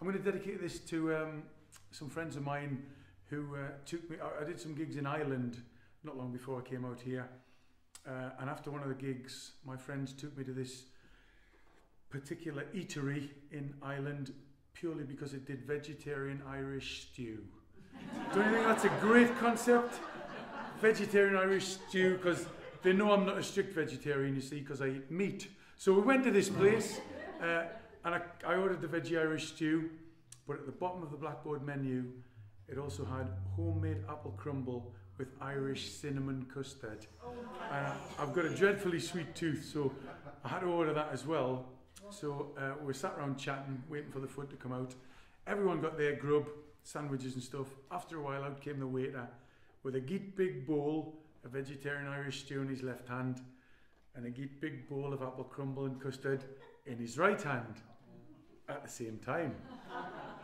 going to dedicate this to some friends of mine who took me. I did some gigs in Ireland not long before I came out here, and after one of the gigs, my friends took me to this particular eatery in Ireland purely because it did vegetarian Irish stew. Don't you think that's a great concept? Vegetarian Irish stew, because they know I'm not a strict vegetarian, you see, because I eat meat. So we went to this place, and I ordered the veggie Irish stew, but at the bottom of the blackboard menu, it also had homemade apple crumble with Irish cinnamon custard. And I've got a dreadfully sweet tooth, so I had to order that as well. So we sat around chatting, waiting for the food to come out. Everyone got their grub, sandwiches and stuff. After a while, out came the waiter with a great big bowl of vegetarian Irish stew in his left hand and a great big bowl of apple crumble and custard in his right hand at the same time.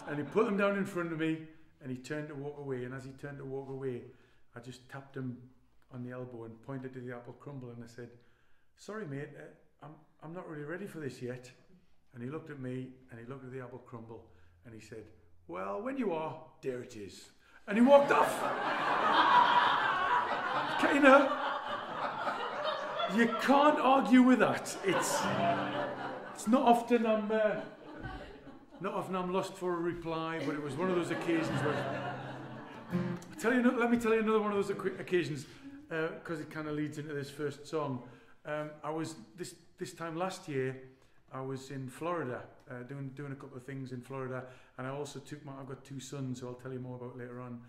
And he put them down in front of me and he turned to walk away. And as he turned to walk away, I just tapped him on the elbow and pointed to the apple crumble and I said, "Sorry mate, I'm not really ready for this yet." And he looked at me and he looked at the apple crumble and he said, "Well, when you are, there it is." And he walked off. You can't argue with that. It's not often I'm lost for a reply, but it was one of those occasions where let me tell you another one of those occasions, because it kind of leads into this first song. I was this time last year. I was in Florida, doing a couple of things in Florida, and I also I've got two sons, who I'll tell you more about later on.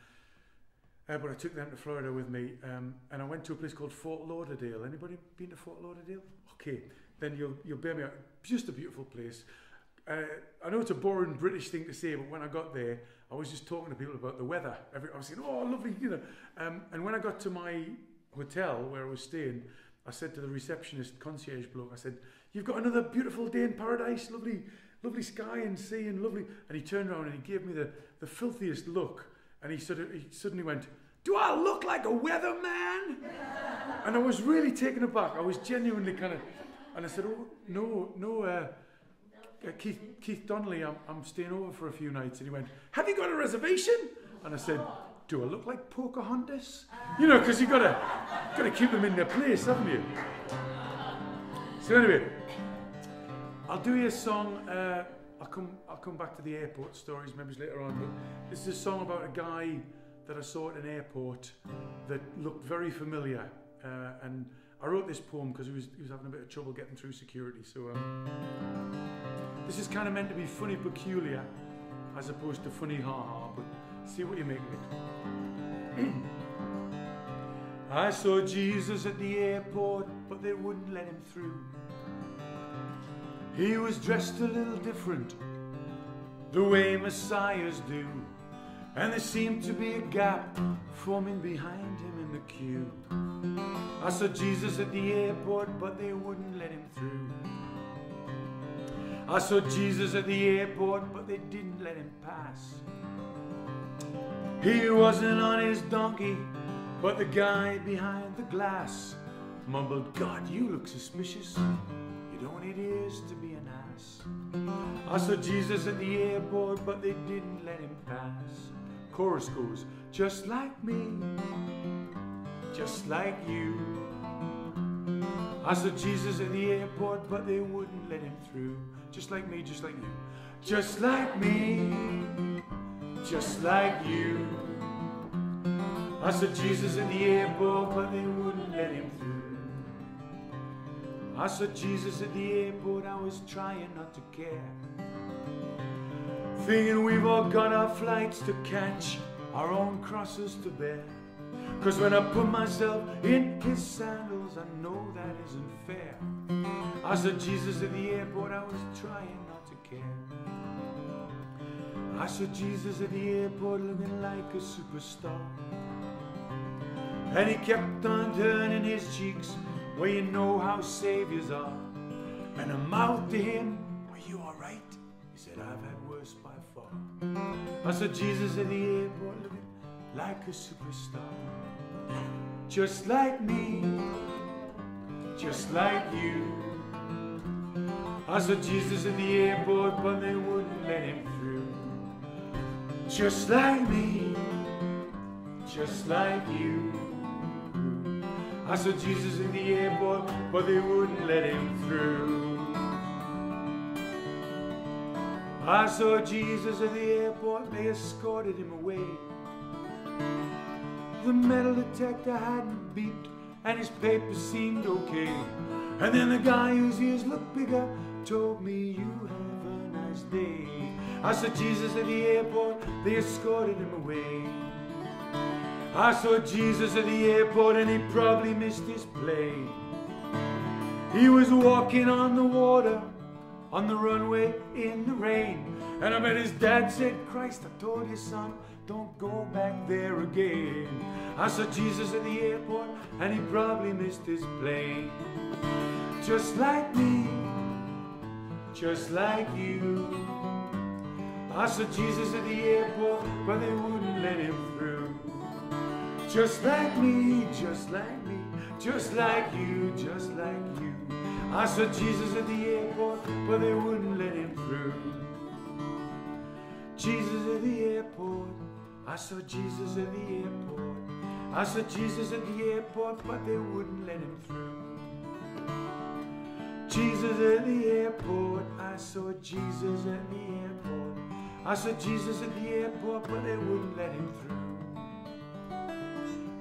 But I took them to Florida with me, and I went to a place called Fort Lauderdale. Anybody been to Fort Lauderdale? Okay, then you'll bear me out. Just a beautiful place. I know it's a boring British thing to say, but when I got there, I was just talking to people about the weather. I was saying, "Oh, lovely," you know. And when I got to my hotel where I was staying, I said to the receptionist, concierge bloke, I said, "You've got another beautiful day in paradise, lovely sky and sea and lovely." And he turned around and he gave me the filthiest look. And he suddenly went, "Do I look like a weatherman?" And I was really taken aback. I was genuinely kind of, and I said, "Oh, no, Keith Donnelly, I'm staying over for a few nights." And he went, "Have you got a reservation?" And I said, "Do I look like Pocahontas?" You know, because you gotta keep them in their place, haven't you? So anyway, I'll do you a song. I'll come back to the airport stories maybe later on. But this is a song about a guy that I saw at an airport that looked very familiar. And I wrote this poem because he was having a bit of trouble getting through security. So this is kind of meant to be funny peculiar, as opposed to funny ha-ha. But see what you make of it. I saw Jesus at the airport, but they wouldn't let him through. He was dressed a little different, the way messiahs do, and there seemed to be a gap forming behind him in the queue. I saw Jesus at the airport, but they wouldn't let him through. I saw Jesus at the airport, but they didn't let him pass. He wasn't on his donkey, but the guy behind the glass mumbled, "God, you look suspicious. You don't need ears to be an ass." I saw Jesus at the airport, but they didn't let him pass. Chorus goes, "Just like me, just like you." I saw Jesus at the airport, but they wouldn't let him through. Just like me, just like you. Just like me, just like you. I saw Jesus at the airport, but they wouldn't let him through. I saw Jesus at the airport, I was trying not to care, thinking we've all got our flights to catch, our own crosses to bear. 'Cause when I put myself in his sandals, I know that isn't fair. I saw Jesus at the airport, I was trying not to care. I saw Jesus at the airport looking like a superstar, and he kept on turning his cheeks, well, you know how saviors are. And I mouthed to him, "Are you alright?" He said, "I've had worse by far." I saw Jesus at the airport looking like a superstar. Just like me, just like you. I saw Jesus at the airport, but they wouldn't let him through. just like me, just like you. I saw Jesus in the airport, but they wouldn't let him through. I saw Jesus at the airport, they escorted him away. The metal detector hadn't beeped, and his papers seemed okay. And then the guy whose ears looked bigger told me, "You have a nice day." I saw Jesus at the airport, they escorted him away. I saw Jesus at the airport, and he probably missed his plane. He was walking on the water, on the runway in the rain. And I bet his dad said, "Christ, I told you, son, don't go back there again." I saw Jesus at the airport, and he probably missed his plane. Just like me, just like you. I saw Jesus at the airport, but they wouldn't let him through. Just like me, just like me, just like you, just like you. I saw Jesus at the airport, but they wouldn't let him through. Jesus at the airport, I saw Jesus at the airport. I saw Jesus at the airport, but they wouldn't let him through. Jesus at the airport, I saw Jesus at the airport. I saw Jesus at the airport, but they wouldn't let him through.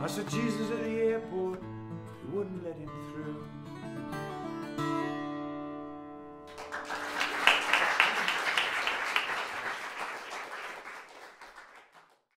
I saw Jesus at the airport, they wouldn't let him through.